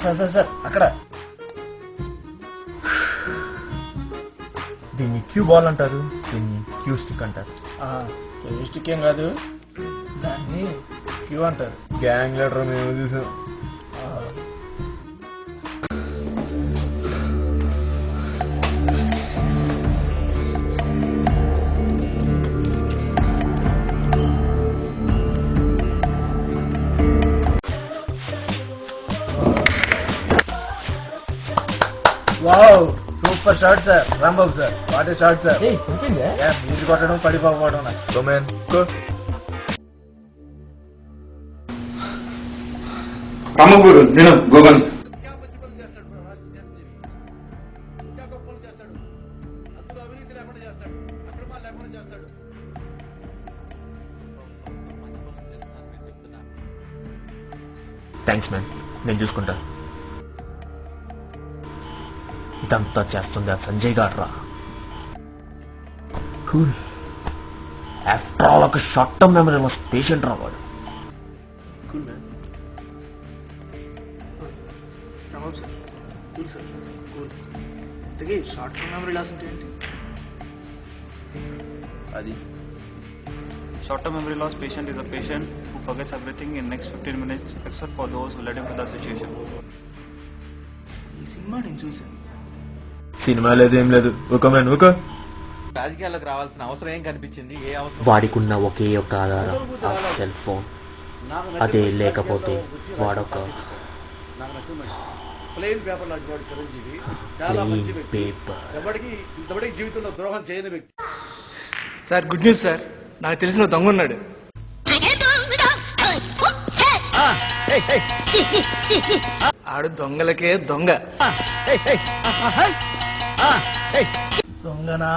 Sir అక్కడ దీన్ని queue ball అంటారు, దీన్ని క్యూ స్టిక్ అంటారు. క్యూ స్టిక్ ఏం కాదు, దాన్ని క్యూ అంటారు. గ్యాంగ్ లీడర్ మేము చూసాం. Wow, super shot sir. Rambabu sir, what a shot sir. మీరు కొట్టడం పడిపోవడం. రామగురు నేను గోగన్. థ్యాంక్స్ మ్యాన్, నేను చూసుకుంటా. ఇదంతా చేస్తుంది ఆ సంజయ్ గారు రా. ఆఫ్టర్ ఆల్ ఒక short term memory loss patient రావాడు. షార్ట్ టర్మ్ మెమరీ లాస్ అంటే ఏంటి? అది Short term memory loss patient is a patient who forgets everything in next 15 minutes except for those who led him to the situation. ఈ cinema నేను చూసాను. Cinema లేదు, ఏం లేదు. ఒక మ్యాన్ ఒక రాజకీయాల్లోకి రావాల్సిన అవసరం ఏం కనిపించింది? ఏ అవసరం? వాడికున్న ఒకే ఒక ఆధారం ఆ సెల్ ఫోన్. అదే లేకపోతే వాడొక ప్లెయిన్ పేపర్ లాంటి వాడు చిరంజీవి. చాలా మంచి వ్యక్తి, పేపర్. ఎవరికి ఇంతవరకు జీవితంలో ద్రోహం చేయని వ్యక్తి. సార్ గుడ్ న్యూస్ సార్, నాకు తెలిసిన దొంగ ఉన్నాడు. ఆడు దొంగలకే దొంగ. దొంగనా?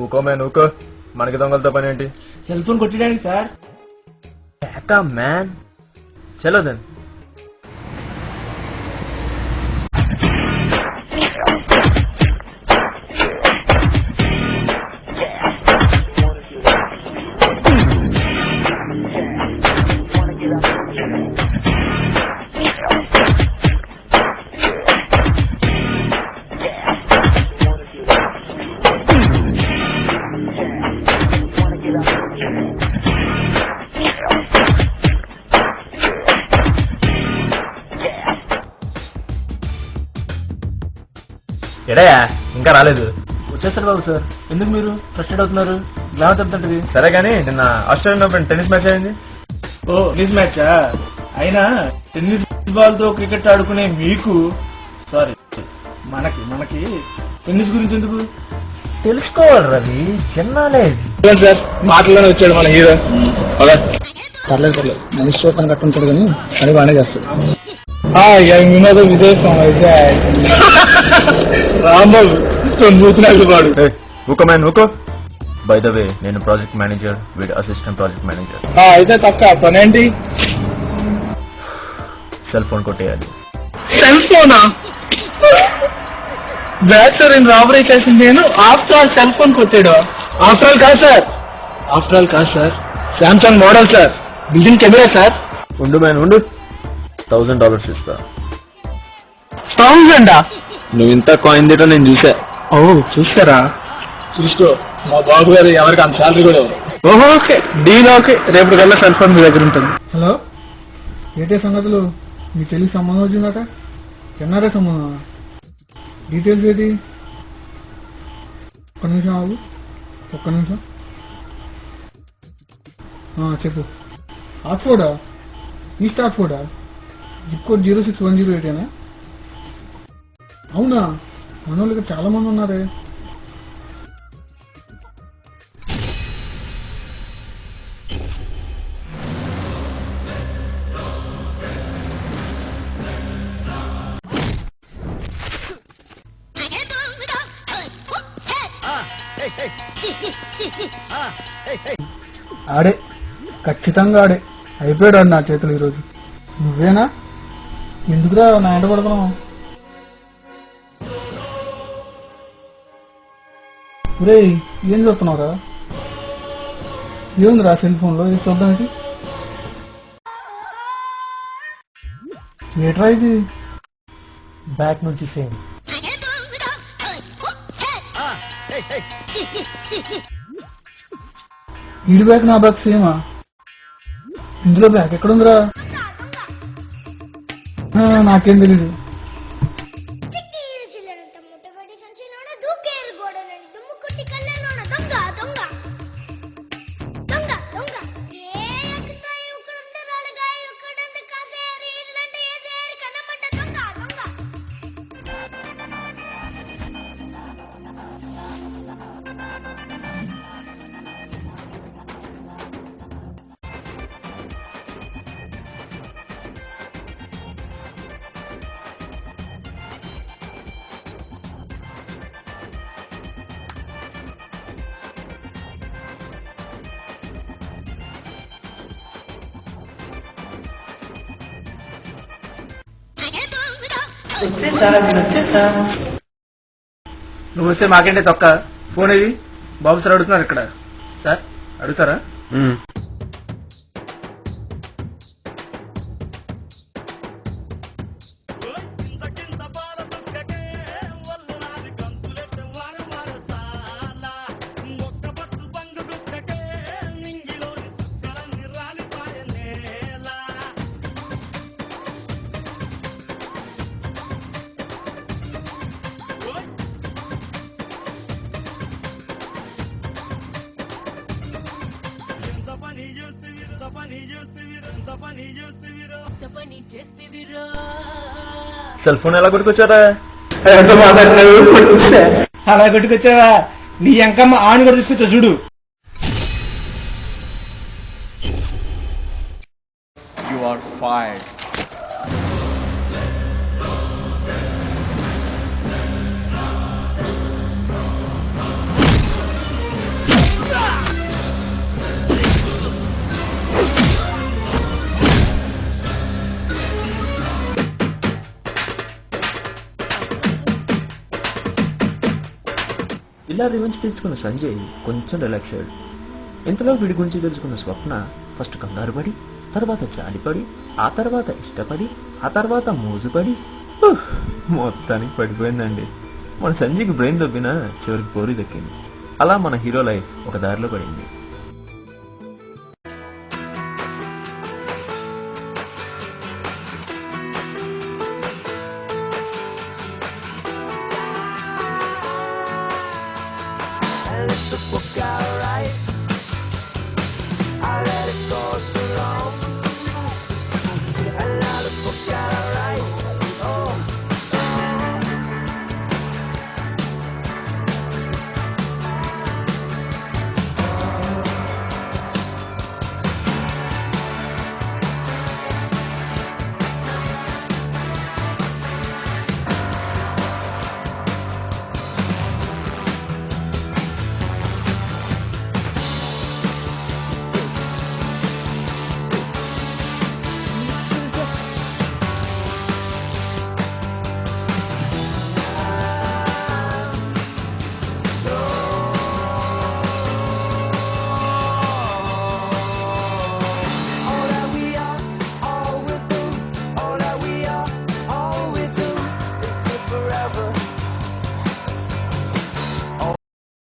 ఊకో మ్యాన్ ఊకో. మనకి దొంగలతో పని ఏంటి? సెల్ ఫోన్ కొట్టడానికి సార్. మ్యాన్ చలో దెన్. ఎడయా ఇంకా రాలేదు. వచ్చేస్తారు బాబు సార్. ఎందుకు మీరు ఫ్రస్ట్రేట్ అవుతున్నారు? గ్లామర్ చెప్తుంటది. సరే కానీ నిన్న ఆస్ట్రేలియా ఓపెన్ టెన్నిస్ మ్యాచ్ అయింది. ఓ టెన్నిస్ మ్యాచా? అయినా టెన్నిస్ బాల్ తో క్రికెట్ ఆడుకునే మీకు, సారీ మనకి మనకి టెన్నిస్ గురించి ఎందుకు తెలుసుకోవాలి రవి, చిన్నాలేదు సార్. మాటల్లోనే వచ్చాడు మన హీరో. పర్లేదు పర్లేదు, మనిషి చూడటానికి కట్టుంటాడు కానీ అది బాగానే చేస్తాడు. వినోద విదేశం రాంబాబు వాడు. ఊకో మ్యాన్ ఊకో. బై ద వే నేను ప్రాజెక్ట్ మేనేజర్, వీడు అసిస్టెంట్ ప్రాజెక్ట్ మేనేజర్. అయితే తక్క పనేంటి? సెల్ ఫోన్ కొట్టేయాలి. సెల్ ఫోనా? బ్యాచర్ ఇన్ రాబరీ చేసింది నేను. ఆఫ్టర్ ఆల్ సెల్ ఫోన్ కొట్టాడు. ఆఫ్టర్ ఆల్ కాదు sir, Samsung model sir, building camera sir. ఉండు మ్యాన్ ఉండు, $1000 ఇస్తా. 1000? నువ్వు ఇంత కాయిన్ తీయటం నేను చూసా. ఓ చూసారా? చూసుకో, మా బాబు గారు ఎవరికి అంత శాలరీ కూడా. ఓహో ఓకే, డీల్ ఓకే. రేపు కల్లా సెల్ ఫోన్ మీ దగ్గర ఉంటుంది. హలో, ఏంటే సంగతులు? మీ చెల్లి సంబంధం వచ్చిందట, ఎన్నారే సంబంధం? డీటెయిల్స్ ఏంటి? ఒక్క నిమిషం ఆగు, ఒక్క నిమిషం. చెప్పు. ఆక్స్ఫోర్డా? ఈస్ట్ ఆక్స్ఫోర్డా? Zip code 06108. అవునా? మన వాళ్ళకి చాలా మంది ఉన్నారే. ఆడే, ఖచ్చితంగా ఆడే. అయిపోయాడు నా చేతులు ఈరోజు. నువ్వేనా? ఎందుకురా నా ఎంట పడుతున్నావు? రే ఏం చూస్తున్నావురా? ఏముందిరా సెల్ ఫోన్ లో? ఏం చూద్దానికి? ఏట్రా ఇది బ్యాక్ నుంచి సేమ్ ఈడి బ్యాక్ నా బ్యాక్ సేమా? ఇందులో బ్యాక్ ఎక్కడుందిరా? నాకేం తెలీదు. నువ్వు వస్తే మాకేంటే తొక్క. ఫోన్ ఏది? బాబు సార్ అడుగుతున్నారు ఇక్కడ. సార్ అడుగుతారా? సెల్ ఫోన్ ఎలా కొట్టుకొచ్చారా? అలా కొట్టుకొచ్చావా? నీ ఎంకమ్మ ఆని కూడా తీసుకొచ్చా చూడు. You are fired. ఇలా రివెంజ్ తీసుకున్న సంజయ్ కొంచెం రిలాక్స్ అయ్యాడు. ఇంతలో వీడి గురించి తెలుసుకున్న స్వప్న ఫస్ట్ కంగారు పడి, తర్వాత జాలిపడి, ఆ తర్వాత ఇష్టపడి, ఆ తర్వాత మోజుపడి మొత్తానికి పడిపోయిందండి. మన సంజయ్కి బ్రెయిన్ దొబ్బినా చివరికి పోరి దక్కింది. అలా మన హీరో లైఫ్ ఒక దారిలో పడింది. Sofocar